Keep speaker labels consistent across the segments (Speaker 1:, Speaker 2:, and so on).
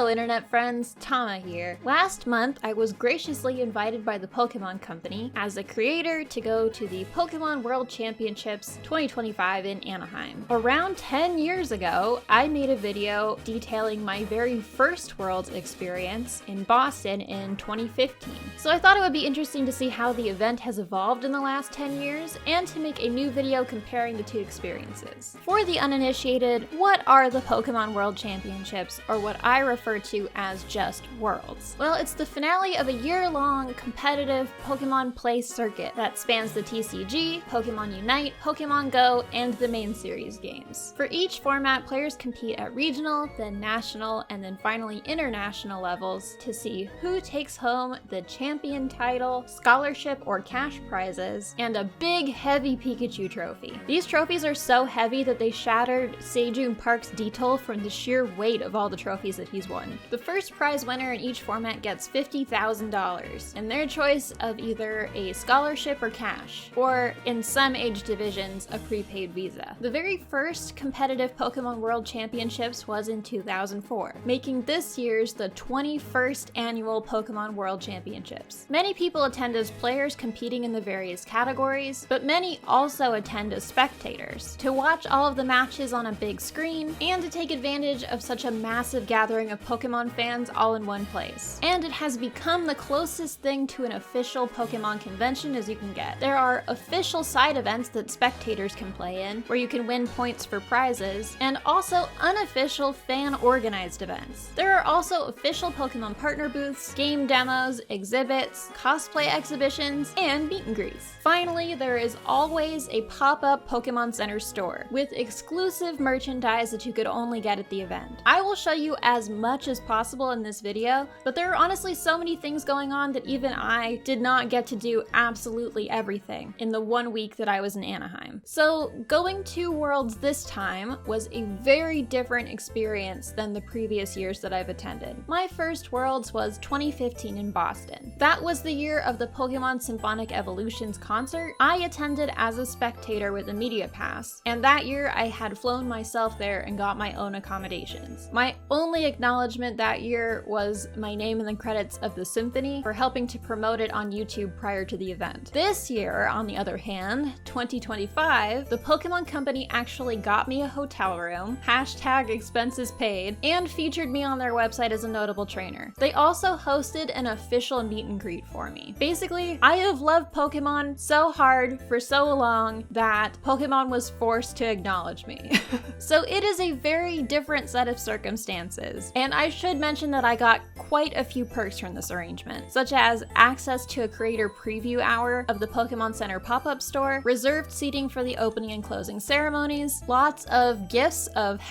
Speaker 1: Hello internet friends, Tama here. Last month, I was graciously invited by the Pokemon Company as a creator to go to the Pokemon World Championships 2025 in Anaheim. Around 10 years ago, I made a video detailing my very first Worlds experience in Boston in 2015. So I thought it would be interesting to see how the event has evolved in the last 10 years and to make a new video comparing the two experiences. For the uninitiated, what are the Pokemon World Championships, or what I refer to as just Worlds? Well, it's the finale of a year-long competitive Pokemon play circuit that spans the TCG, Pokemon Unite, Pokemon Go, and the main series games. For each format, players compete at regional, then national, and then finally international levels to see who takes home the champion title, scholarship or cash prizes, and a big heavy Pikachu trophy. These trophies are so heavy that they shattered Sejun Park's Deedle from the sheer weight of all the trophies that he's won. The first prize winner in each format gets $50,000, and their choice of either a scholarship or cash, or in some age divisions, a prepaid visa. The very first competitive Pokemon World Championships was in 2004, making this year's the 21st annual Pokemon World Championships. Many people attend as players competing in the various categories, but many also attend as spectators, to watch all of the matches on a big screen, and to take advantage of such a massive gathering of Pokemon fans all in one place. And it has become the closest thing to an official Pokemon convention as you can get. There are official side events that spectators can play in, where you can win points for prizes, and also unofficial fan-organized events. There are also official Pokemon partner booths, game demos, exhibits, cosplay exhibitions, and meet and greets. Finally, there is always a pop-up Pokemon Center store with exclusive merchandise that you could only get at the event. I will show you as much as possible in this video, but there are honestly so many things going on that even I did not get to do absolutely everything in the 1 week that I was in Anaheim. So going to Worlds this time was a very different experience than the previous years that I've attended. My first Worlds was 2015 in Boston. That was the year of the Pokemon Symphonic Evolutions concert. I attended as a spectator with a media pass, and that year I had flown myself there and got my own accommodations. My only acknowledgement that year was my name in the credits of the symphony for helping to promote it on YouTube prior to the event. This year, on the other hand, 2025, the Pokemon Company actually got me a hotel room, #expenses paid, and featured me on their website as a notable trainer. They also hosted an official meet and greet for me. Basically, I have loved Pokemon so hard for so long that Pokemon was forced to acknowledge me. So it is a very different set of circumstances, and I should mention that I got quite a few perks from this arrangement, such as access to a creator preview hour of the Pokemon Center pop-up store, reserved seating for the opening and closing ceremonies, lots of gifts of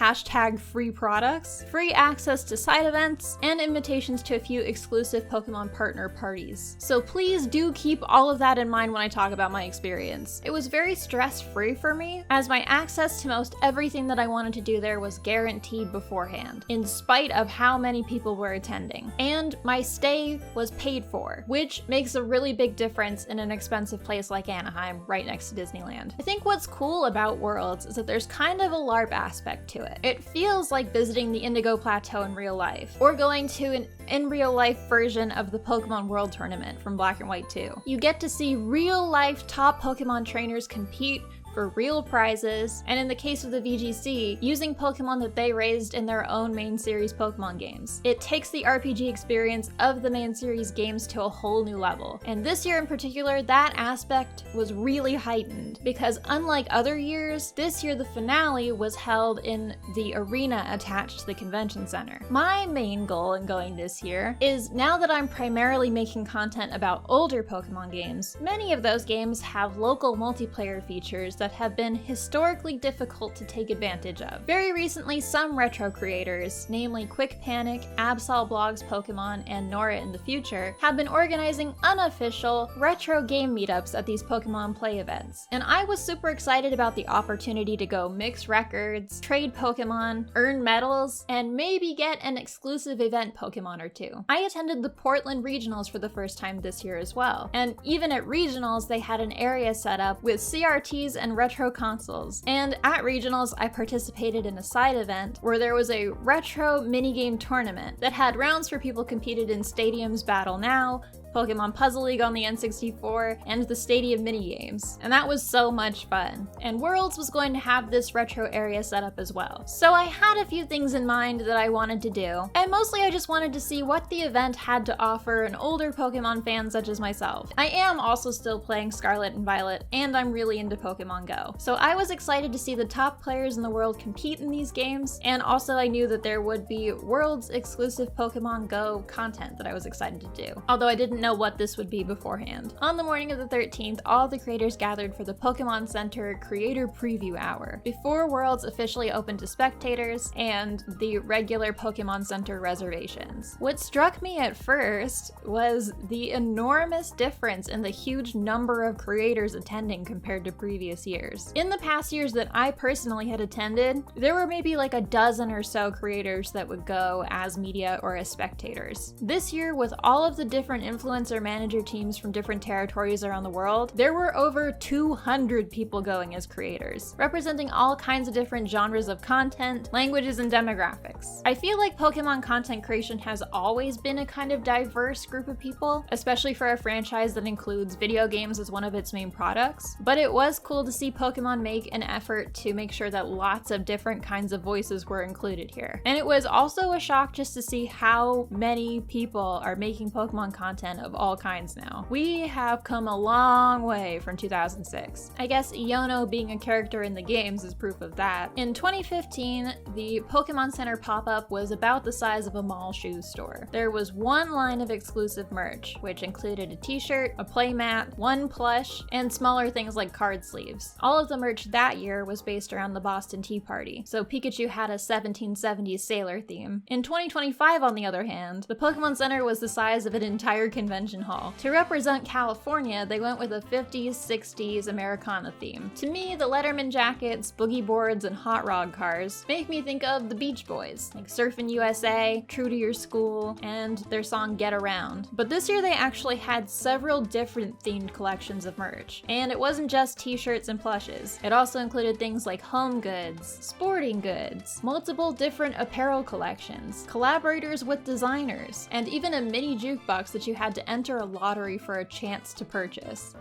Speaker 1: #free products, free access to side events, and invitations to a few exclusive Pokemon partner parties. So please do keep all of that in mind when I talk about my experience. It was very stress-free for me, as my access to most everything that I wanted to do there was guaranteed beforehand, in spite of how many people were attending. And my stay was paid for, which makes a really big difference in an expensive place like Anaheim, right next to Disneyland. I think what's cool about Worlds is that there's kind of a LARP aspect to it. It feels like visiting the Indigo Plateau in real life, or going to an in-real-life version of the Pokemon World Tournament from Black and White 2. You get to see real-life top Pokemon trainers compete for real prizes, and in the case of the VGC, using Pokemon that they raised in their own main series Pokemon games. It takes the RPG experience of the main series games to a whole new level. And this year in particular, that aspect was really heightened, because unlike other years, this year the finale was held in the arena attached to the convention center. My main goal in going this year is, now that I'm primarily making content about older Pokemon games, many of those games have local multiplayer features that have been historically difficult to take advantage of. Very recently, some retro creators, namely Quick Panic, Absol Blogs Pokemon, and Nora in the Future, have been organizing unofficial retro game meetups at these Pokemon play events. And I was super excited about the opportunity to go mix records, trade Pokemon, earn medals, and maybe get an exclusive event Pokemon or two. I attended the Portland Regionals for the first time this year as well. And even at Regionals, they had an area set up with CRTs and and retro consoles. And at regionals, I participated in a side event where there was a retro minigame tournament that had rounds for people competed in Stadium's Battle Now, Pokemon Puzzle League on the N64, and the Stadium minigames. And that was so much fun. And Worlds was going to have this retro area set up as well. So I had a few things in mind that I wanted to do, and mostly I just wanted to see what the event had to offer an older Pokemon fan such as myself. I am also still playing Scarlet and Violet, and I'm really into Pokemon Go. So I was excited to see the top players in the world compete in these games, and also I knew that there would be Worlds exclusive Pokemon Go content that I was excited to do, although I didn't know what this would be beforehand. On the morning of the 13th, all the creators gathered for the Pokemon Center Creator Preview Hour, before Worlds officially opened to spectators and the regular Pokemon Center reservations. What struck me at first was the enormous difference in the huge number of creators attending compared to previous years. In the past years that I personally had attended, there were maybe like a dozen or so creators that would go as media or as spectators. This year, with all of the different influencer manager teams from different territories around the world, there were over 200 people going as creators, representing all kinds of different genres of content, languages, and demographics. I feel like Pokemon content creation has always been a kind of diverse group of people, especially for a franchise that includes video games as one of its main products, but it was cool to see Pokemon make an effort to make sure that lots of different kinds of voices were included here. And it was also a shock just to see how many people are making Pokemon content of all kinds now. We have come a long way from 2006. I guess Iono being a character in the games is proof of that. In 2015, the Pokemon Center pop-up was about the size of a mall shoe store. There was one line of exclusive merch, which included a t-shirt, a playmat, one plush, and smaller things like card sleeves. All of the merch that year was based around the Boston Tea Party, so Pikachu had a 1770s sailor theme. In 2025, on the other hand, the Pokemon Center was the size of an entire convention hall. To represent California, they went with a 50s, 60s Americana theme. To me, the Letterman jackets, boogie boards, and hot rod cars make me think of the Beach Boys, like Surfin' USA, True to Your School, and their song Get Around. But this year they actually had several different themed collections of merch. And it wasn't just t-shirts and plushes. It also included things like home goods, sporting goods, multiple different apparel collections, collaborators with designers, and even a mini jukebox that you had to enter a lottery for a chance to purchase.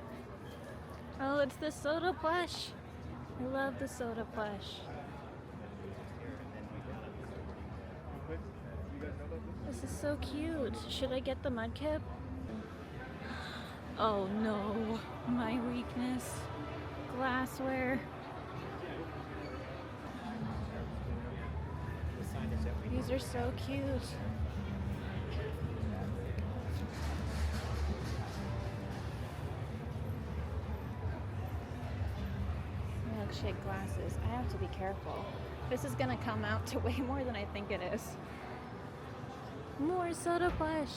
Speaker 1: Oh, it's the soda plush. I love the soda plush. This is so cute. Should I get the Mudkip? Oh no, my weakness. Glassware. These are so cute. Milkshake glasses. I have to be careful. This is gonna come out to way more than I think it is. More soda plush.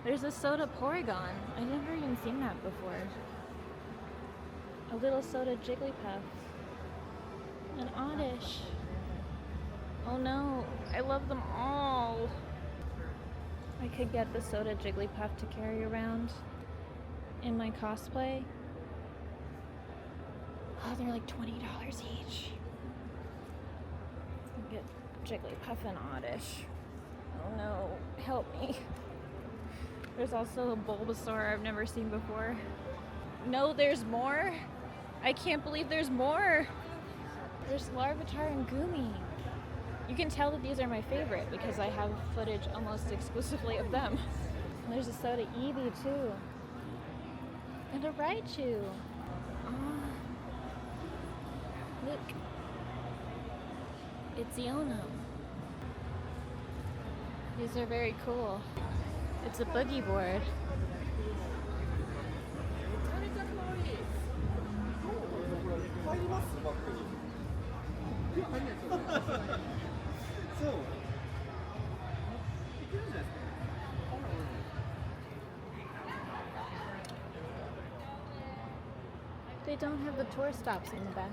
Speaker 1: There's a soda Porygon. I've never even seen that before. A little soda Jigglypuff. An Oddish. Oh no, I love them all. I could get the soda Jigglypuff to carry around in my cosplay. Oh, they're like $20 each. I'll get Jigglypuff and Oddish. Oh no, help me. There's also a Bulbasaur I've never seen before. No, there's more? I can't believe there's more! There's Larvitar and Goomy. You can tell that these are my favorite because I have footage almost exclusively of them. And there's a soda Eevee too. And a Raichu. Oh. Look. It's Iono. These are very cool. It's a boogie board. They don't have the tour stops in the back.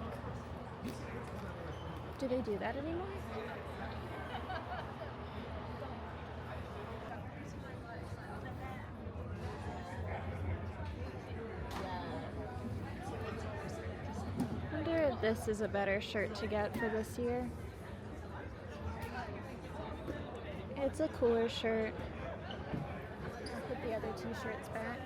Speaker 1: Do they do that anymore? this is a better shirt to get for this year. It's a cooler shirt. I'll put the other two shirts back.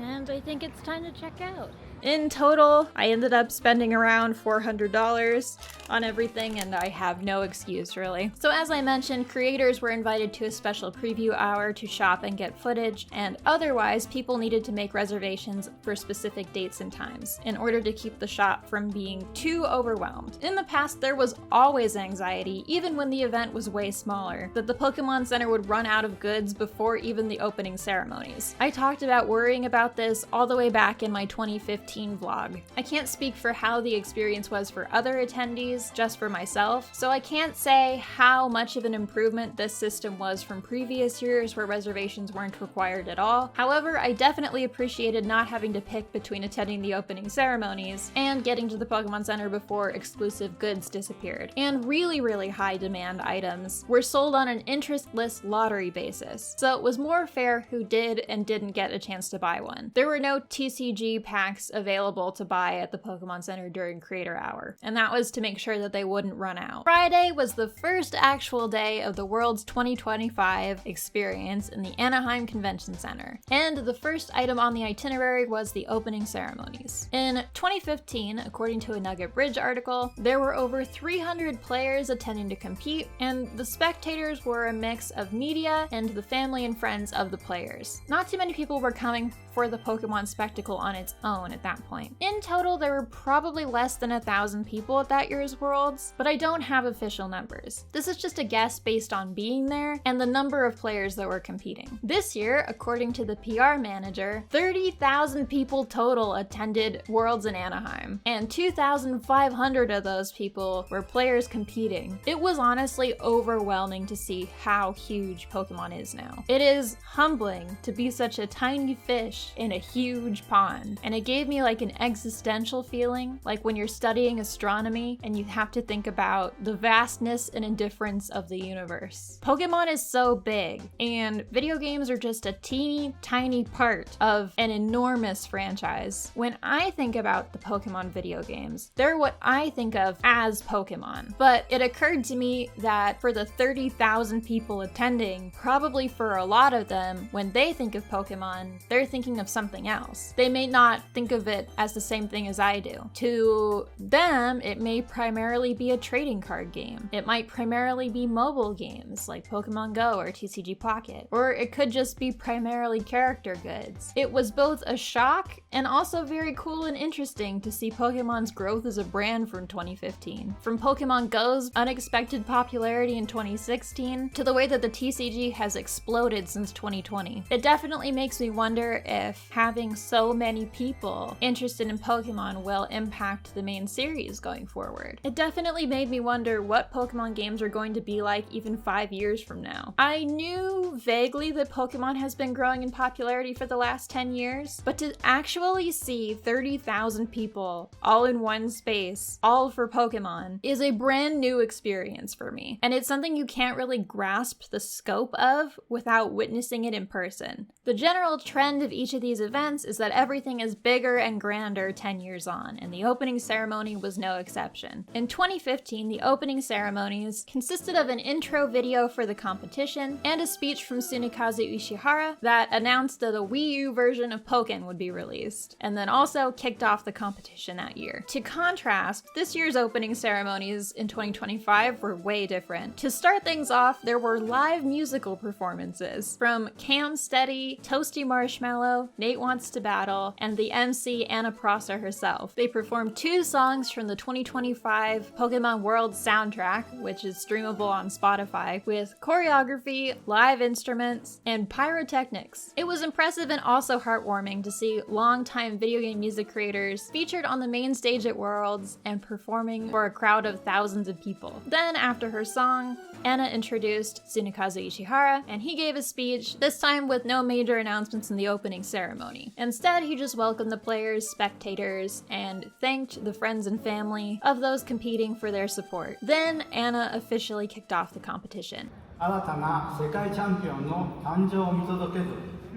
Speaker 1: And I think it's time to check out. In total, I ended up spending around $400 on everything, and I have no excuse, really. So as I mentioned, creators were invited to a special preview hour to shop and get footage, and otherwise, people needed to make reservations for specific dates and times in order to keep the shop from being too overwhelmed. In the past, there was always anxiety, even when the event was way smaller, that the Pokemon Center would run out of goods before even the opening ceremonies. I talked about worrying about this all the way back in my 2015 vlog. I can't speak for how the experience was for other attendees, just for myself, so I can't say how much of an improvement this system was from previous years where reservations weren't required at all. However, I definitely appreciated not having to pick between attending the opening ceremonies and getting to the Pokemon Center before exclusive goods disappeared. And really high demand items were sold on an interestless lottery basis, so it was more fair who did and didn't get a chance to buy one. There were no TCG packs available to buy at the Pokemon Center during Creator Hour, and that was to make sure that they wouldn't run out. Friday was the first actual day of the World's 2025 experience in the Anaheim Convention Center, and the first item on the itinerary was the opening ceremonies. In 2015, according to a Nugget Bridge article, there were over 300 players attending to compete, and the spectators were a mix of media and the family and friends of the players. Not too many people were coming for the Pokemon spectacle on its own at that point. In total, there were probably less than 1,000 people at that year's Worlds, but I don't have official numbers. This is just a guess based on being there and the number of players that were competing. This year, according to the PR manager, 30,000 people total attended Worlds in Anaheim, and 2,500 of those people were players competing. It was honestly overwhelming to see how huge Pokemon is now. It is humbling to be such a tiny fish in a huge pond, and it gave me like an existential feeling, like when you're studying astronomy and you have to think about the vastness and indifference of the universe. Pokemon is so big, and video games are just a teeny tiny part of an enormous franchise. When I think about the Pokemon video games, they're what I think of as Pokemon, but it occurred to me that for the 30,000 people attending, probably for a lot of them, when they think of Pokemon, they're thinking of something else. They may not think of it as the same thing as I do. To them, it may primarily be a trading card game. It might primarily be mobile games like Pokemon Go or TCG Pocket, or it could just be primarily character goods. It was both a shock and also very cool and interesting to see Pokemon's growth as a brand from 2015. From Pokemon Go's unexpected popularity in 2016 to the way that the TCG has exploded since 2020. It definitely makes me wonder if having so many people interested in Pokemon will impact the main series going forward. It definitely made me wonder what Pokemon games are going to be like even 5 years from now. I knew vaguely that Pokemon has been growing in popularity for the last 10 years, but to actually see 30,000 people all in one space, all for Pokemon, is a brand new experience for me. And it's something you can't really grasp the scope of without witnessing it in person. The general trend of each of these events is that everything is bigger and grander 10 years on, and the opening ceremony was no exception. In 2015, the opening ceremonies consisted of an intro video for the competition and a speech from Tsunekazu Ishihara that announced that a Wii U version of Pokken would be released, and then also kicked off the competition that year. To contrast, this year's opening ceremonies in 2025 were way different. To start things off, there were live musical performances from Cam Steady, Toasty Marshmallow, Nate Wants to Battle, and the MC Anna Prosser herself. They performed 2 songs from the 2025 Pokemon World soundtrack, which is streamable on Spotify, with choreography, live instruments, and pyrotechnics. It was impressive and also heartwarming to see longtime video game music creators featured on the main stage at Worlds and performing for a crowd of thousands of people. Then, after her song, Anna introduced Tsunekazu Ishihara, and he gave a speech, this time with no major announcements in the opening ceremony. Instead, he just welcomed the players, spectators, and thanked the friends and family of those competing for their support. Then, Anna officially kicked off the competition.
Speaker 2: 新たな世界チャンピオンの誕生を見届けず、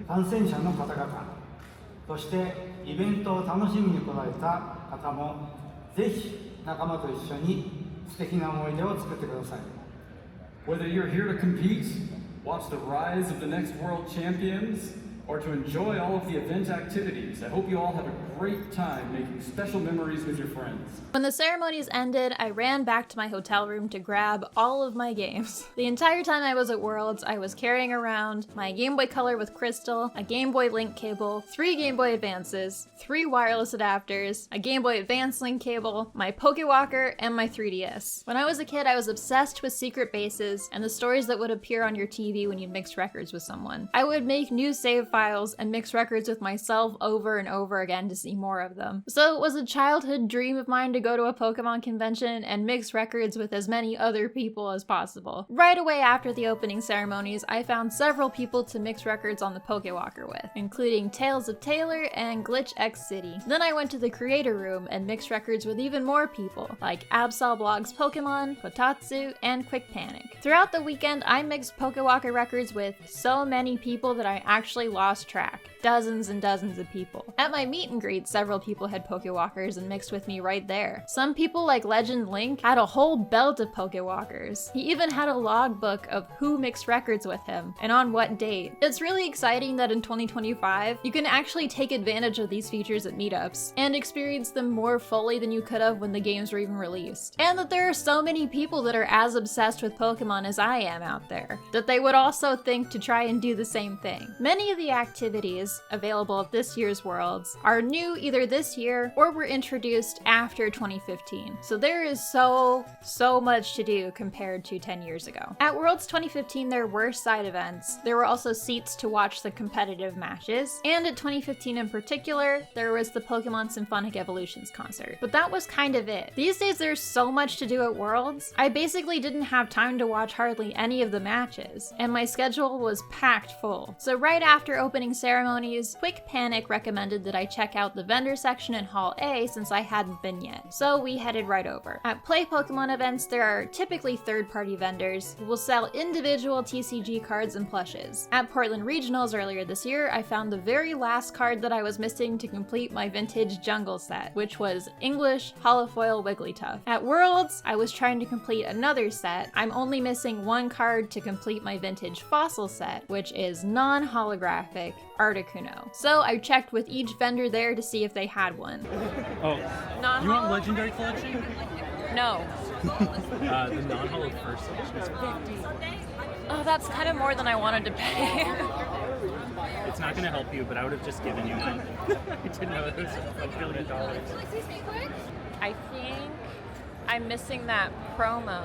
Speaker 2: 観戦者の方々、そしてイベントを楽しみに来られた方もぜひ仲間と一緒に素敵な思い出を作ってください。
Speaker 3: Whether you're here to compete, watch the rise of the next world champions, or to enjoy all of the event activities, I hope you all have a great time making special memories with your friends.
Speaker 1: When the ceremonies ended, I ran back to my hotel room to grab all of my games. The entire time I was at Worlds, I was carrying around my Game Boy Color with Crystal, a Game Boy Link cable, 3 Game Boy Advances, 3 wireless adapters, a Game Boy Advance Link cable, my Pokewalker, and my 3DS. When I was a kid, I was obsessed with secret bases and the stories that would appear on your TV when you mixed records with someone. I would make new save files and mix records with myself over and over again to see more of them. So it was a childhood dream of mine to go to a Pokemon convention and mix records with as many other people as possible. Right away after the opening ceremonies, I found several people to mix records on the Pokewalker with, including Tales of Taylor and Glitch X City. Then I went to the creator room and mixed records with even more people, like Absol Blog's Pokemon, Kotatsu, and Quick Panic. Throughout the weekend, I mixed Pokewalker records with so many people that I actually lost track. Dozens and dozens of people. At my meet and greet, several people had Pokewalkers and mixed with me right there. Some people, like Legend Link, had a whole belt of Pokewalkers. He even had a logbook of who mixed records with him and on what date. It's really exciting that in 2025, you can actually take advantage of these features at meetups and experience them more fully than you could have when the games were even released. And that there are so many people that are as obsessed with Pokemon as I am out there, that they would also think to try and do the same thing. Many of the activities available at this year's Worlds are new either this year or were introduced after 2015. So there is so much to do compared to 10 years ago. At Worlds 2015, there were side events. There were also seats to watch the competitive matches. And at 2015 in particular, there was the Pokemon Symphonic Evolutions concert. But that was kind of it. These days, there's so much to do at Worlds. I basically didn't have time to watch hardly any of the matches, and my schedule was packed full. So right after opening ceremonies, Quick Panic recommended that I check out the vendor section in Hall A since I hadn't been yet, so we headed right over. At Play Pokemon events, there are typically third-party vendors who will sell individual TCG cards and plushes. At Portland Regionals earlier this year, I found the very last card that I was missing to complete my vintage jungle set, which was English Holofoil Wigglytuff. At Worlds, I was trying to complete another set. I'm only missing one card to complete my vintage fossil set, which is non-holographic Articuno. So I checked with each vendor there to see if they had one.
Speaker 4: Oh, you want Legendary Collection?
Speaker 1: No.
Speaker 4: The non-holo first edition is 50.
Speaker 1: Oh, that's kind of more than I wanted to pay.
Speaker 4: It's not going to help you, but I would have just given you mine. I didn't know it was $1 billion.
Speaker 1: I think I'm missing that promo,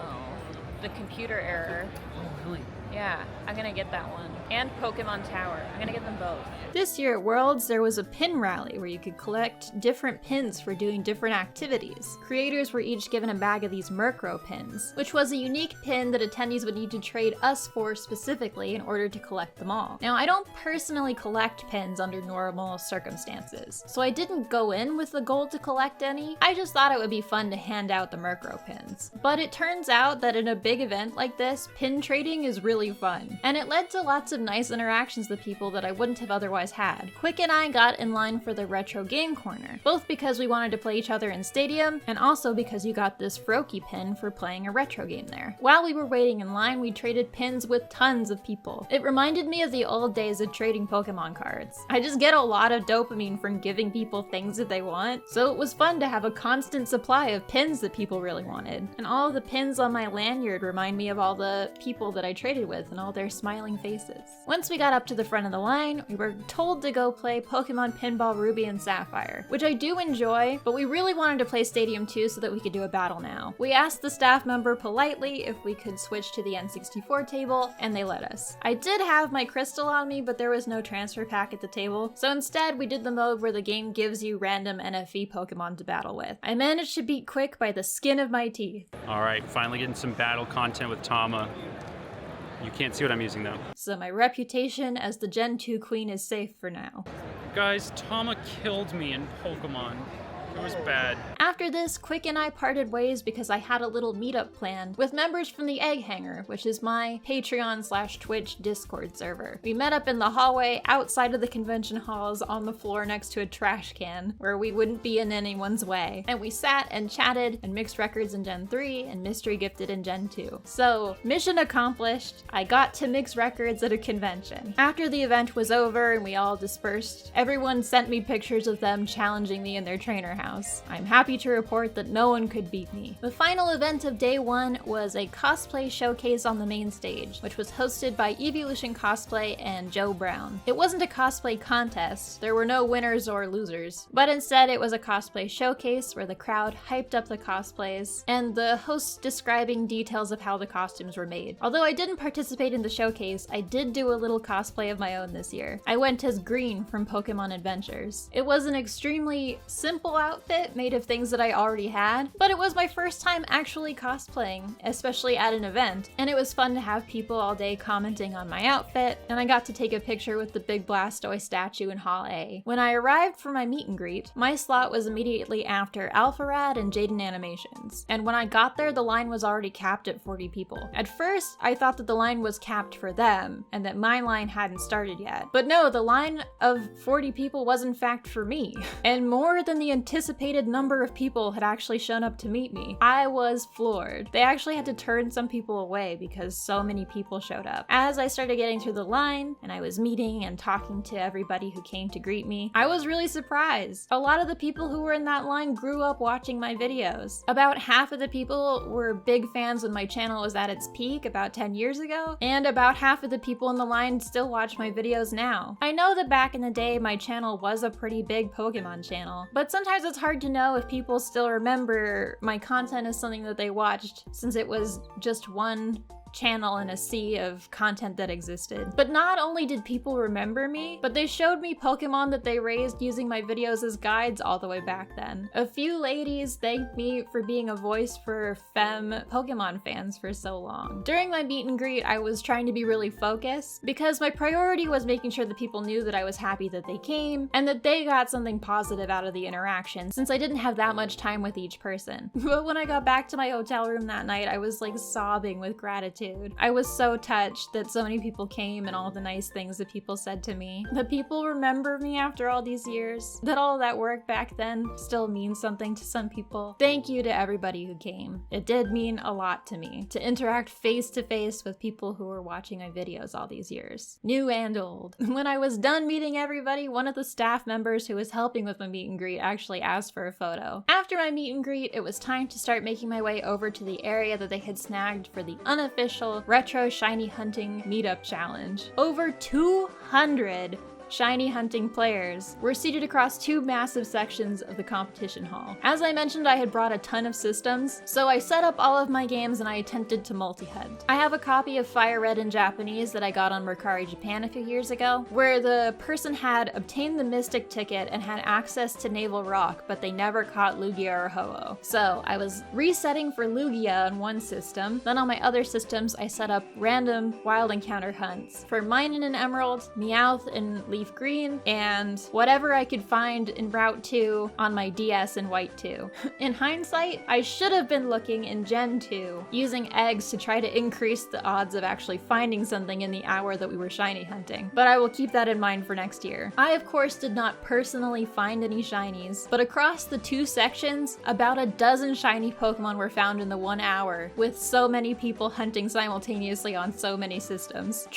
Speaker 1: the computer error.
Speaker 4: Oh, really?
Speaker 1: Yeah, I'm gonna get that one. And Pokemon Tower. I'm gonna get them both. This year at Worlds, there was a pin rally where you could collect different pins for doing different activities. Creators were each given a bag of these Murkrow pins, which was a unique pin that attendees would need to trade us for specifically in order to collect them all. Now, I don't personally collect pins under normal circumstances, so I didn't go in with the goal to collect any. I just thought it would be fun to hand out the Murkrow pins. But it turns out that in a big event like this, pin trading is really fun, and it led to lots of nice interactions with people that I wouldn't have otherwise had. Quick and I got in line for the retro game corner, both because we wanted to play each other in Stadium, and also because you got this Froakie pin for playing a retro game there. While we were waiting in line, we traded pins with tons of people. It reminded me of the old days of trading Pokemon cards. I just get a lot of dopamine from giving people things that they want, so it was fun to have a constant supply of pins that people really wanted. And all of the pins on my lanyard remind me of all the people that I traded with and all their smiling faces. Once we got up to the front of the line, we were told to go play Pokemon Pinball Ruby and Sapphire, which I do enjoy, but we really wanted to play Stadium 2 so that we could do a battle now. We asked the staff member politely if we could switch to the N64 table, and they let us. I did have my crystal on me, but there was no transfer pack at the table, so instead we did the mode where the game gives you random NFE Pokemon to battle with. I managed to beat Quick by the skin of my teeth.
Speaker 4: Alright, finally getting some battle content with Tama. You can't see what I'm using though.
Speaker 1: So my reputation as the Gen 2 queen is safe for now.
Speaker 4: Guys, Tama killed me in Pokemon. It was bad.
Speaker 1: After this, Quick and I parted ways because I had a little meetup planned with members from the Egg Hanger, which is my Patreon/Twitch Discord server. We met up in the hallway outside of the convention halls on the floor next to a trash can where we wouldn't be in anyone's way. And we sat and chatted and mixed records in Gen 3 and mystery gifted in Gen 2. So, mission accomplished. I got to mix records at a convention. After the event was over and we all dispersed, everyone sent me pictures of them challenging me in their trainer house. I'm happy to report that no one could beat me. The final event of day 1 was a cosplay showcase on the main stage, which was hosted by Evolution Cosplay and Joe Brown. It wasn't a cosplay contest, there were no winners or losers, but instead it was a cosplay showcase where the crowd hyped up the cosplays and the hosts describing details of how the costumes were made. Although I didn't participate in the showcase, I did do a little cosplay of my own this year. I went as Green from Pokemon Adventures. It was an extremely simple outfit made of things that I already had, but it was my first time actually cosplaying, especially at an event, and it was fun to have people all day commenting on my outfit, and I got to take a picture with the big Blastoise statue in Hall A. When I arrived for my meet and greet, my slot was immediately after Alpharad and Jaden Animations, and when I got there, the line was already capped at 40 people. At first, I thought that the line was capped for them, and that my line hadn't started yet. But no, the line of 40 people was in fact for me, and more than the anticipated number of people had actually shown up to meet me. I was floored. They actually had to turn some people away because so many people showed up. As I started getting through the line, and I was meeting and talking to everybody who came to greet me, I was really surprised. A lot of the people who were in that line grew up watching my videos. About half of the people were big fans when my channel was at its peak about 10 years ago, and about half of the people in the line still watch my videos now. I know that back in the day my channel was a pretty big Pokemon channel, but sometimes it's hard to know if people still remember my content as something that they watched, since it was just one channel in a sea of content that existed. But not only did people remember me, but they showed me Pokemon that they raised using my videos as guides all the way back then. A few ladies thanked me for being a voice for femme Pokemon fans for so long. During my meet and greet, I was trying to be really focused because my priority was making sure that people knew that I was happy that they came and that they got something positive out of the interaction, since I didn't have that much time with each person. But when I got back to my hotel room that night, I was like sobbing with gratitude. I was so touched that so many people came and all the nice things that people said to me. That people remember me after all these years. That all that work back then still means something to some people. Thank you to everybody who came. It did mean a lot to me to interact face to face with people who were watching my videos all these years. New and old. When I was done meeting everybody, one of the staff members who was helping with my meet and greet actually asked for a photo. After my meet and greet, it was time to start making my way over to the area that they had snagged for the unofficial Retro Shiny Hunting Meetup Challenge. Over 200 shiny hunting players were seated across two massive sections of the competition hall. As I mentioned, I had brought a ton of systems, so I set up all of my games and I attempted to multi-hunt. I have a copy of Fire Red in Japanese that I got on Mercari Japan a few years ago, where the person had obtained the Mystic ticket and had access to Naval Rock, but they never caught Lugia or Ho-Oh. So I was resetting for Lugia on one system, then on my other systems I set up random wild encounter hunts for Minun and Emerald, Meowth and Leaf Green, and whatever I could find in Route 2 on my DS in White 2. In hindsight, I should have been looking in Gen 2, using eggs to try to increase the odds of actually finding something in the hour that we were shiny hunting, but I will keep that in mind for next year. I of course did not personally find any shinies, but across the two sections, about a dozen shiny Pokemon were found in the 1 hour, with so many people hunting simultaneously on so many systems.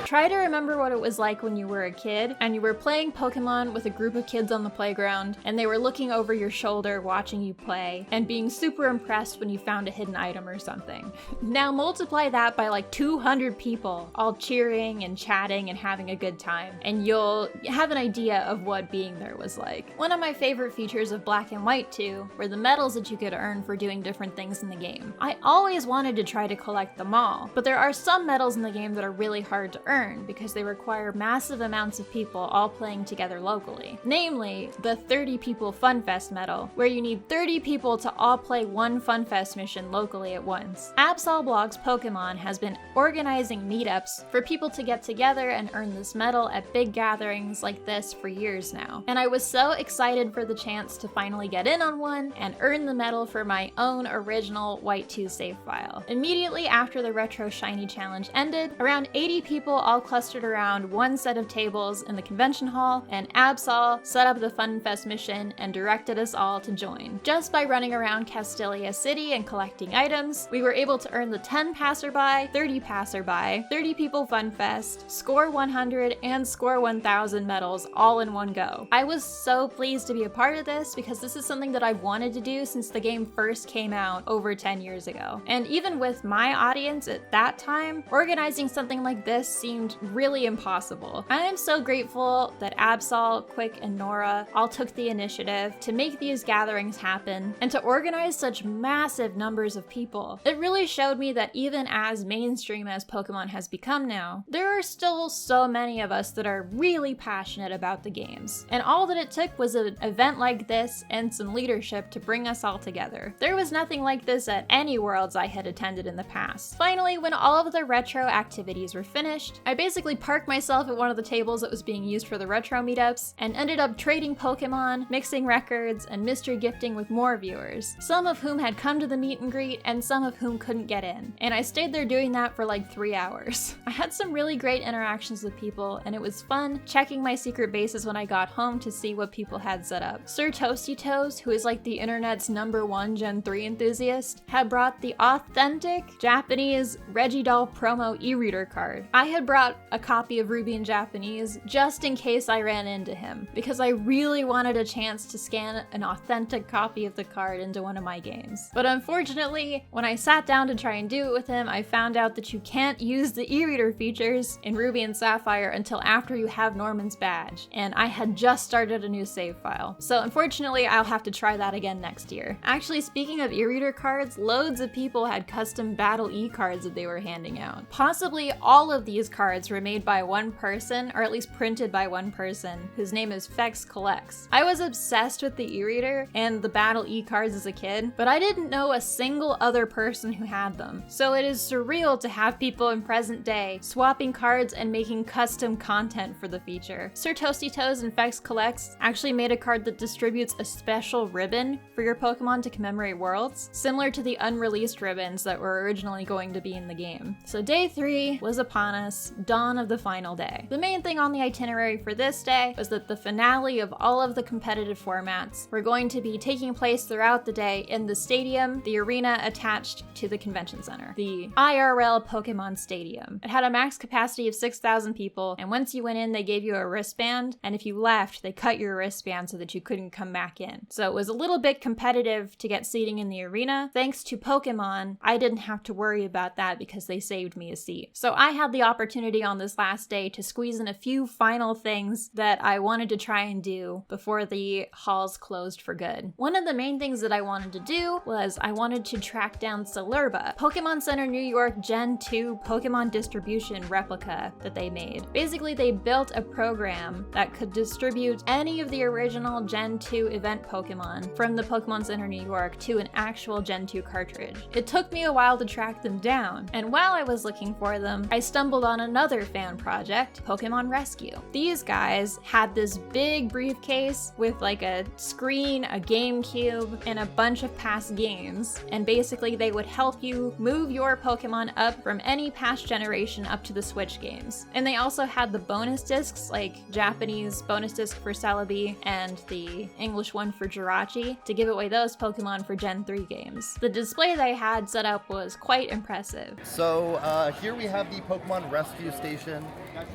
Speaker 1: Try to remember what it was like when you were a kid and you were playing Pokemon with a group of kids on the playground and they were looking over your shoulder watching you play and being super impressed when you found a hidden item or something. Now multiply that by like 200 people all cheering and chatting and having a good time, and you'll have an idea of what being there was like. One of my favorite features of Black and White 2 were the medals that you could earn for doing different things in the game. I always wanted to try to collect them all, but there are some medals in the game that are really hard to earn earn because they require massive amounts of people all playing together locally. Namely, the 30 people FunFest medal, where you need 30 people to all play one FunFest mission locally at once. Absol Blogs Pokemon has been organizing meetups for people to get together and earn this medal at big gatherings like this for years now. And I was so excited for the chance to finally get in on one and earn the medal for my own original White 2 save file. Immediately after the Retro Shiny Challenge ended, around 80 people all clustered around one set of tables in the convention hall, and Absol set up the FunFest mission and directed us all to join. Just by running around Castelia City and collecting items, we were able to earn the 10 passerby, 30 passerby, 30 people FunFest, score 100, and score 1000 medals all in one go. I was so pleased to be a part of this because this is something that I've wanted to do since the game first came out over 10 years ago. And even with my audience at that time, organizing something like this seemed really impossible. I am so grateful that Absol, Quick, and Nora all took the initiative to make these gatherings happen and to organize such massive numbers of people. It really showed me that even as mainstream as Pokemon has become now, there are still so many of us that are really passionate about the games. And all that it took was an event like this and some leadership to bring us all together. There was nothing like this at any Worlds I had attended in the past. Finally, when all of the retro activities were finished, I basically parked myself at one of the tables that was being used for the retro meetups and ended up trading Pokemon, mixing records, and mystery gifting with more viewers, some of whom had come to the meet and greet and some of whom couldn't get in. And I stayed there doing that for like 3 hours. I had some really great interactions with people, and it was fun checking my secret bases when I got home to see what people had set up. Sir Toasty Toes, who is like the internet's #1 Gen 3 enthusiast, had brought the authentic Japanese Regidoll promo e-reader card. I had brought a copy of Ruby in Japanese just in case I ran into him, because I really wanted a chance to scan an authentic copy of the card into one of my games. But unfortunately, when I sat down to try and do it with him, I found out that you can't use the e-reader features in Ruby and Sapphire until after you have Norman's badge, and I had just started a new save file. So unfortunately, I'll have to try that again next year. Actually, speaking of e-reader cards, loads of people had custom Battle E cards that they were handing out. Possibly all of these cards were made by one person, or at least printed by one person, whose name is Fex Collects. I was obsessed with the e-reader and the Battle E cards as a kid, but I didn't know a single other person who had them. So it is surreal to have people in present day swapping cards and making custom content for the feature. Sir Toasty Toes and Fex Collects actually made a card that distributes a special ribbon for your Pokemon to commemorate Worlds, similar to the unreleased ribbons that were originally going to be in the game. So day 3 was upon us, dawn of the final day. The main thing on the itinerary for this day was that the finale of all of the competitive formats were going to be taking place throughout the day in the stadium, the arena attached to the convention center, the IRL Pokemon Stadium. It had a max capacity of 6,000 people, and once you went in, they gave you a wristband, and if you left, they cut your wristband so that you couldn't come back in. So it was a little bit competitive to get seating in the arena. Thanks to Pokemon, I didn't have to worry about that because they saved me a seat. So I had the opportunity on this last day to squeeze in a few final things that I wanted to try and do before the halls closed for good. One of the main things that I wanted to do was I wanted to track down Celurba, Pokemon Center New York Gen 2 Pokemon distribution replica that they made. Basically, they built a program that could distribute any of the original Gen 2 event Pokemon from the Pokemon Center New York to an actual Gen 2 cartridge. It took me a while to track them down, and while I was looking for them, I stumbled on another fan project, Pokemon Rescue. These guys had this big briefcase with like a screen, a GameCube, and a bunch of past games, and basically they would help you move your Pokemon up from any past generation up to the Switch games. And they also had the bonus discs, like Japanese bonus disc for Celebi and the English one for Jirachi, to give away those Pokemon for Gen 3 games. The display they had set up was quite impressive.
Speaker 5: So here we have the Pokemon Rescue Station.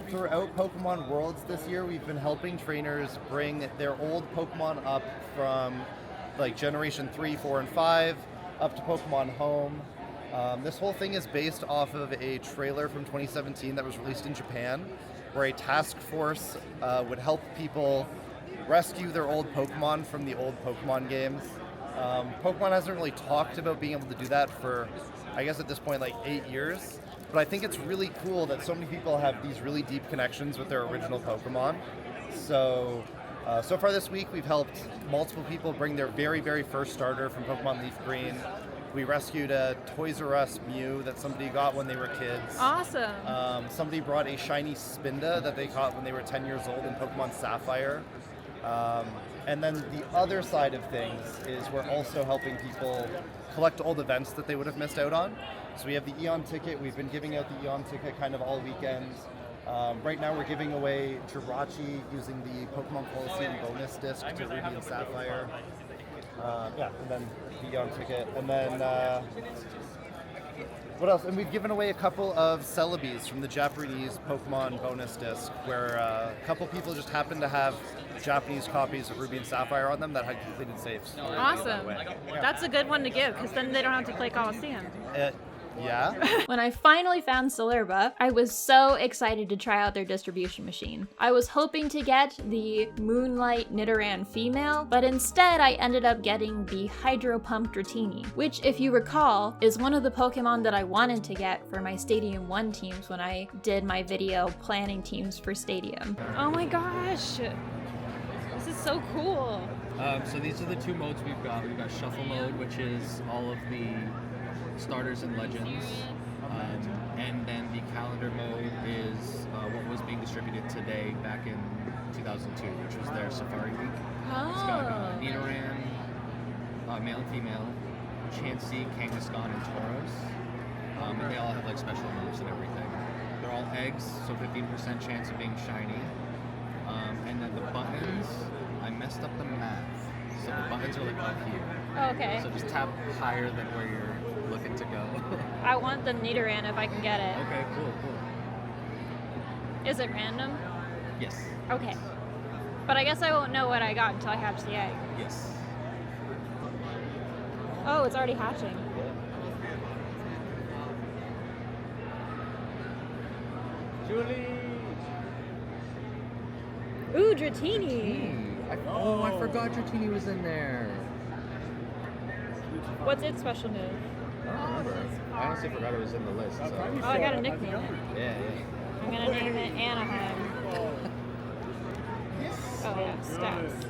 Speaker 5: Throughout Pokemon Worlds this year, we've been helping trainers bring their old Pokemon up from like Generation 3, 4, and 5 up to Pokemon Home. This whole thing is based off of a trailer from 2017 that was released in Japan, where a task force would help people rescue their old Pokemon from the old Pokemon games. Pokemon hasn't really talked about being able to do that for, I guess at this point, like 8 years. But I think it's really cool that so many people have these really deep connections with their original Pokemon. So far this week, we've helped multiple people bring their very, very first starter from Pokemon Leaf Green. We rescued a Toys R Us Mew that somebody got when they were kids.
Speaker 1: Awesome.
Speaker 5: Somebody brought a shiny Spinda that they caught when they were 10 years old in Pokemon Sapphire. And then the other side of things is we're also helping people collect old events that they would have missed out on. So we have the Eon ticket. We've been giving out the Eon ticket kind of all weekend. Right now we're giving away Jirachi using the Pokemon Coliseum bonus disc to Ruby and Sapphire. And then the Eon ticket. And then what else? And we've given away a couple of Celebes from the Japanese Pokemon bonus disc, where a couple people just happen to have Japanese copies of Ruby and Sapphire on them that had completed saves.
Speaker 1: Awesome. That's a good one to give, because then they don't have to play Coliseum.
Speaker 5: Yeah.
Speaker 1: When I finally found Celerba, I was so excited to try out their distribution machine. I was hoping to get the Moonlight Nidoran female, but instead I ended up getting the Hydro Pump Dratini, which, if you recall, is one of the Pokemon that I wanted to get for my Stadium 1 teams when I did my video planning teams for Stadium. Oh my gosh! This is so cool!
Speaker 6: So these are the two modes we've got. We've got Shuffle mode, which is all of the starters and legends, and then the calendar mode is what was being distributed today back in 2002, which was their Safari Week. It's got Nidoran, male and female, Chansey, Kangaskhan, and Tauros, and they all have like special moves and everything. They're all eggs, so 15% chance of being shiny. And then the buttons, I messed up the math, so the buttons are like up here.
Speaker 1: Okay.
Speaker 6: So just tap higher than where you're looking to go.
Speaker 1: I want the Nidoran if I can get it.
Speaker 6: Okay, cool.
Speaker 1: Is it random?
Speaker 6: Yes.
Speaker 1: Okay. But I guess I won't know what I got until I hatch the egg.
Speaker 6: Yes.
Speaker 1: Oh, it's already hatching.
Speaker 6: Julie!
Speaker 1: Ooh, Dratini!
Speaker 6: I forgot Dratini was in there.
Speaker 1: What's its special move?
Speaker 6: I don't remember. I honestly forgot it was in the list. So.
Speaker 1: Oh, I got a nickname.
Speaker 6: Yeah.
Speaker 1: I'm gonna name it Anaheim. Oh yeah, stats.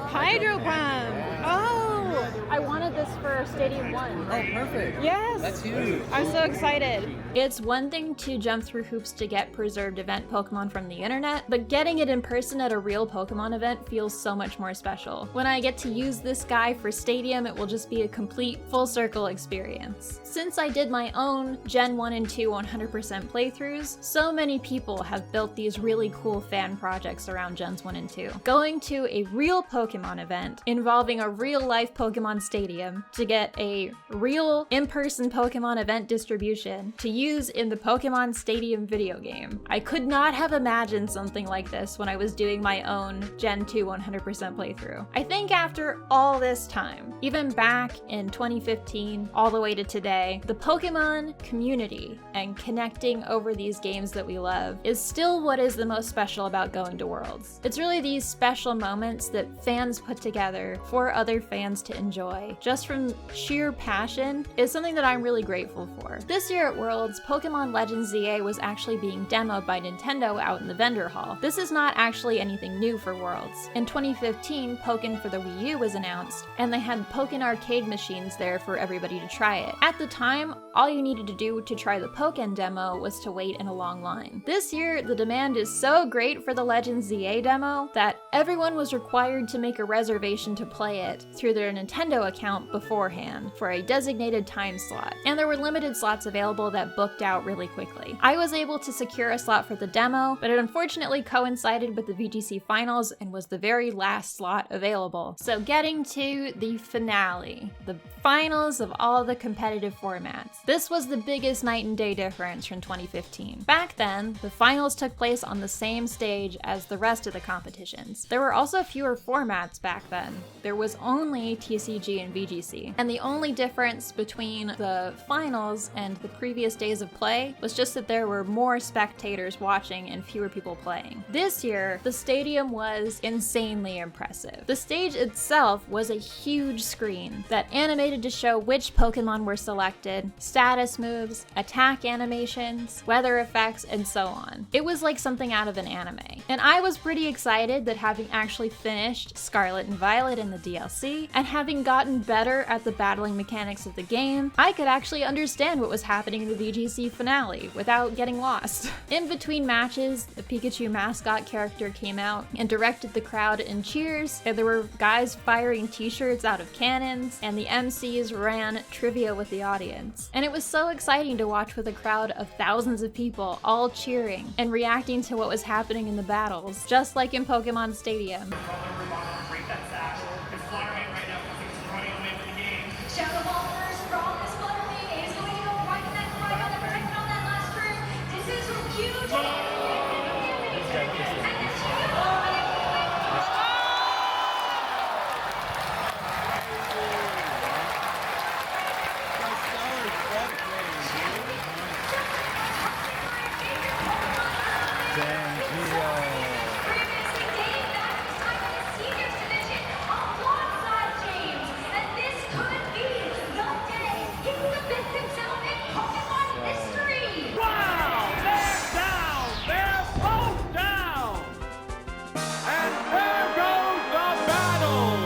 Speaker 1: Hydro Pump! Oh! I wanted this for Stadium 1.
Speaker 6: Oh, perfect.
Speaker 1: Yes!
Speaker 6: That's huge.
Speaker 1: I'm so excited. It's one thing to jump through hoops to get preserved event Pokemon from the internet, but getting it in person at a real Pokemon event feels so much more special. When I get to use this guy for Stadium, it will just be a complete full circle experience. Since I did my own Gen 1 and 2 100% playthroughs, so many people have built these really cool fan projects around Gens 1 and 2. Going to a real Pokemon event involving a real life Pokemon Stadium to get a real in-person Pokemon event distribution to use in the Pokemon Stadium video game. I could not have imagined something like this when I was doing my own Gen 2 100% playthrough. I think after all this time, even back in 2015 all the way to today, the Pokemon community and connecting over these games that we love is still what is the most special about going to Worlds. It's really these special moments that fans put together for other fans to enjoy, just from sheer passion, is something that I'm really grateful for. This year at Worlds, Pokemon Legends ZA was actually being demoed by Nintendo out in the vendor hall. This is not actually anything new for Worlds. In 2015, Pokken for the Wii U was announced, and they had Pokken arcade machines there for everybody to try it. At the time, all you needed to do to try the Pokken demo was to wait in a long line. This year, the demand is so great for the Legends ZA demo that everyone was required to make a reservation to play it through their Nintendo account beforehand for a designated time slot, and there were limited slots available that booked out really quickly. I was able to secure a slot for the demo, but it unfortunately coincided with the VGC finals and was the very last slot available. So getting to the finale, the finals of all the competitive formats. This was the biggest night and day difference from 2015. Back then, the finals took place on the same stage as the rest of the competitions. There were also fewer formats back then. There was only TCG and VGC, and the only difference between the finals and the previous days of play was just that there were more spectators watching and fewer people playing. This year, the stadium was insanely impressive. The stage itself was a huge screen that animated to show which Pokemon were selected, status moves, attack animations, weather effects, and so on. It was like something out of an anime. And I was pretty excited that having actually finished Scarlet and Violet in the DLC, and having gotten better at the battling mechanics of the game, I could actually understand what was happening in the VGC finale without getting lost. In between matches, the Pikachu mascot character came out and directed the crowd in cheers, and there were guys firing t-shirts out of cannons, and the MCs ran trivia with the audience. And it was so exciting to watch with a crowd of thousands of people all cheering and reacting to what was happening in the battles, just like in Pokemon Stadium.
Speaker 7: Shadow Ball first from this Butterbean is going to go right in that front on the protected on that last turn. This is huge. Previously dating back to the time of the seniors division alongside James. And this could be the day he submits himself in Pokemon history.
Speaker 8: Wow! They're down! They're both down! And there goes the battle!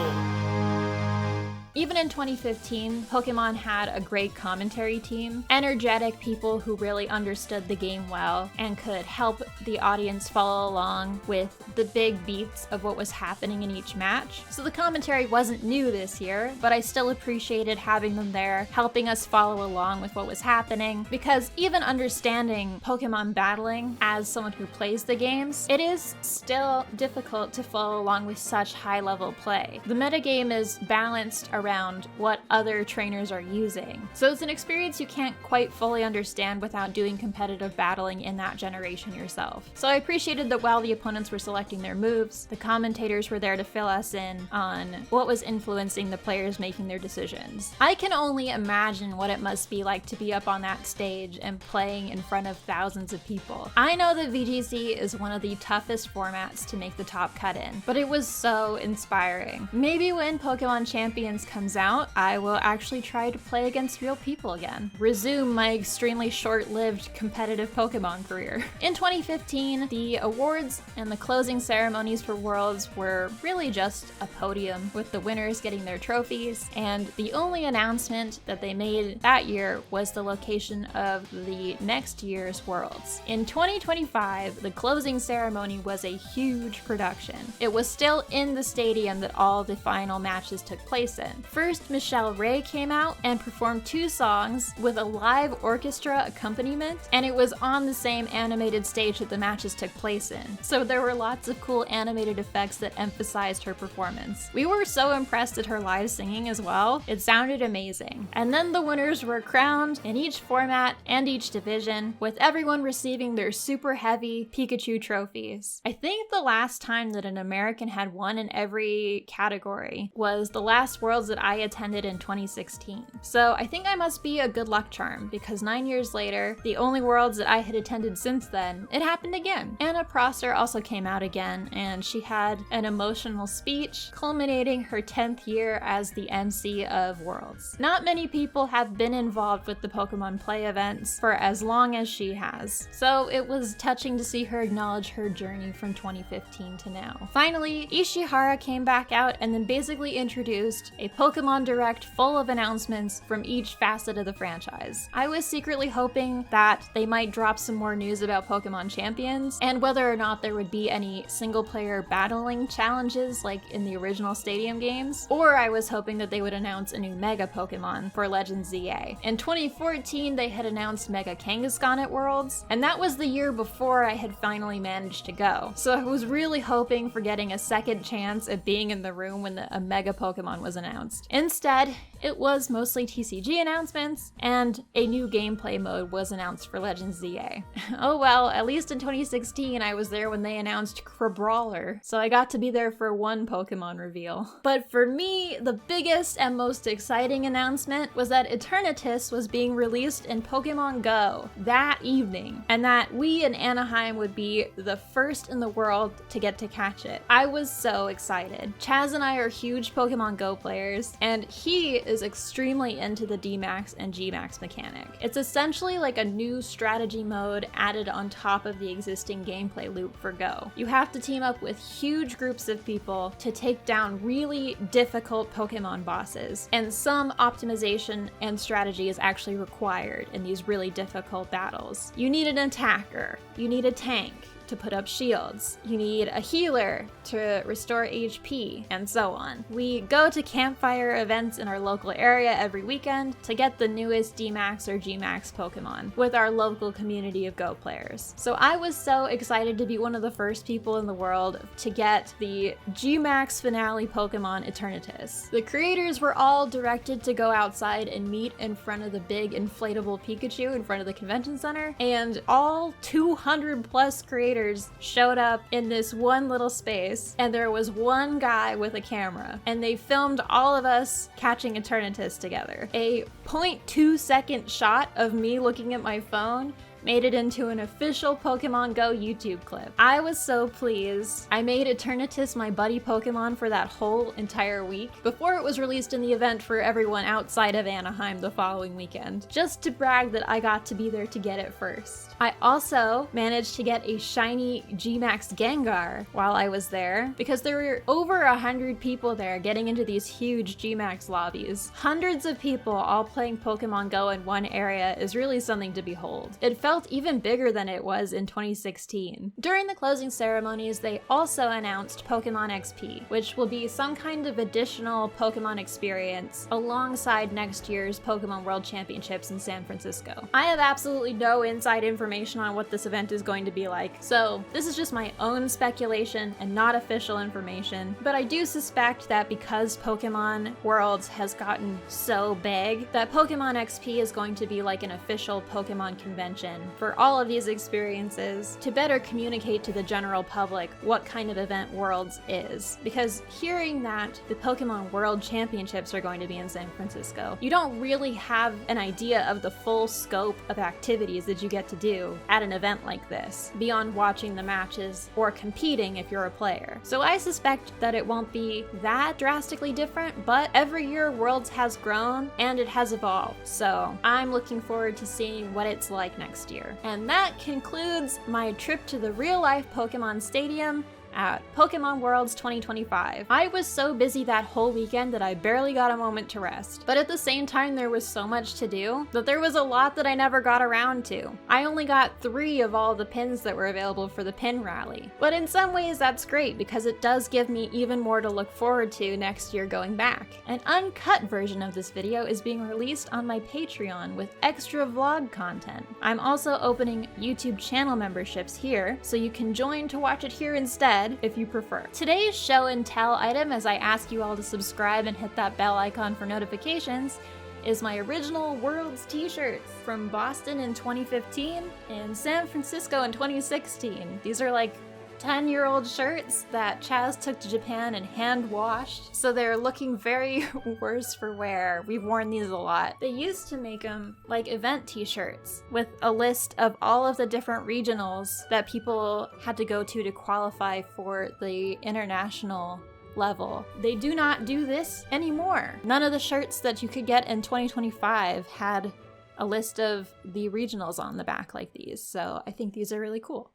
Speaker 1: Even in 2015, Pokemon had a great commentary team, energetic people who really understood the game well and could help the audience follow along with the big beats of what was happening in each match. So the commentary wasn't new this year, but I still appreciated having them there, helping us follow along with what was happening, because even understanding Pokemon battling as someone who plays the games, it is still difficult to follow along with such high-level play. The metagame is balanced around what other trainers are using. So it's an experience you can't quite fully understand without doing competitive battling in that generation yourself. So I appreciated that while the opponents were selecting their moves, the commentators were there to fill us in on what was influencing the players making their decisions. I can only imagine what it must be like to be up on that stage and playing in front of thousands of people. I know that VGC is one of the toughest formats to make the top cut in, but it was so inspiring. Maybe when Pokemon Champions comes out, I will actually try to play against real people again. Resume my extremely short-lived competitive Pokemon career. In 2015, the awards and the closing ceremonies for Worlds were really just a podium with the winners getting their trophies, and the only announcement that they made that year was the location of the next year's Worlds. In 2025, the closing ceremony was a huge production. It was still in the stadium that all the final matches took place in. First, Michelle Ray came out and performed 2 songs with a live orchestra accompaniment, and it was on the same animated stage that the matches took place in. So there were lots of cool animated effects that emphasized her performance. We were so impressed at her live singing as well. It sounded amazing. And then the winners were crowned in each format and each division, with everyone receiving their super heavy Pikachu trophies. I think the last time that an American had won in every category was the last Worlds that I attended in 2016. So I think I must be a good luck charm, because 9 years later, the only Worlds that I had attended since then, it happened again. Anna Prosser also came out again, and she had an emotional speech culminating her 10th year as the MC of Worlds. Not many people have been involved with the Pokemon Play events for as long as she has, so it was touching to see her acknowledge her journey from 2015 to now. Finally, Ishihara came back out and then basically introduced a Pokemon Direct full of announcements from each facet of the franchise. I was secretly hoping that they might drop some more news about Pokemon Champions and whether or not there would be any single-player battling challenges like in the original Stadium games, or I was hoping that they would announce a new Mega Pokemon for Legends ZA. In 2014, they had announced Mega Kangaskhan at Worlds, and that was the year before I had finally managed to go. So I was really hoping for getting a second chance at being in the room when a Mega Pokemon was announced. Instead, it was mostly TCG announcements, and a new gameplay mode was announced for Legends ZA. Oh well, at least in 2016 I was there when they announced Crabrawler, so I got to be there for one Pokemon reveal. But for me, the biggest and most exciting announcement was that Eternatus was being released in Pokemon Go that evening, and that we in Anaheim would be the first in the world to get to catch it. I was so excited. Chaz and I are huge Pokemon Go players, Eternatus, and he is extremely into the D-Max and G-Max mechanic. It's essentially like a new strategy mode added on top of the existing gameplay loop for Go. You have to team up with huge groups of people to take down really difficult Pokemon bosses, and some optimization and strategy is actually required in these really difficult battles. You need an attacker, you need a tank to put up shields, you need a healer to restore HP, and so on. We go to campfire events in our local area every weekend to get the newest D-Max or G-Max Pokemon with our local community of Go players. So I was so excited to be one of the first people in the world to get the G-Max finale Pokemon Eternatus. The creators were all directed to go outside and meet in front of the big inflatable Pikachu in front of the convention center, and all 200 plus creators showed up in this one little space, and there was one guy with a camera, and they filmed all of us catching Eternatus together. A 0.2 second shot of me looking at my phone made it into an official Pokemon Go YouTube clip. I was so pleased. I made Eternatus my buddy Pokemon for that whole entire week before it was released in the event for everyone outside of Anaheim the following weekend, just to brag that I got to be there to get it first. I also managed to get a shiny G-Max Gengar while I was there, because there were over 100 people there getting into these huge G-Max lobbies. Hundreds of people all playing Pokemon Go in one area is really something to behold. It felt even bigger than it was in 2016. During the closing ceremonies, they also announced Pokemon XP, which will be some kind of additional Pokemon experience alongside next year's Pokemon World Championships in San Francisco. I have absolutely no inside information on what this event is going to be like, so this is just my own speculation and not official information, but I do suspect that because Pokemon Worlds has gotten so big, that Pokemon XP is going to be like an official Pokemon convention for all of these experiences to better communicate to the general public what kind of event Worlds is. Because hearing that the Pokemon World Championships are going to be in San Francisco, you don't really have an idea of the full scope of activities that you get to do at an event like this, beyond watching the matches or competing if you're a player. So I suspect that it won't be that drastically different, but every year Worlds has grown and it has evolved, so I'm looking forward to seeing what it's like next year. And that concludes my trip to the real-life Pokemon Stadium at Pokemon Worlds 2025. I was so busy that whole weekend that I barely got a moment to rest, but at the same time there was so much to do that there was a lot that I never got around to. I only got 3 of all the pins that were available for the pin rally, but in some ways that's great because it does give me even more to look forward to next year going back. An uncut version of this video is being released on my Patreon with extra vlog content. I'm also opening YouTube channel memberships here, so you can join to watch it here instead if you prefer. Today's show and tell item, as I ask you all to subscribe and hit that bell icon for notifications, is my original Worlds t-shirts from Boston in 2015 and San Francisco in 2016. These are like 10-year-old shirts that Chaz took to Japan and hand washed, so they're looking very worse for wear. We've worn these a lot. They used to make them like event t-shirts with a list of all of the different regionals that people had to go to qualify for the international level. They do not do this anymore. None of the shirts that you could get in 2025 had a list of the regionals on the back like these, so I think these are really cool.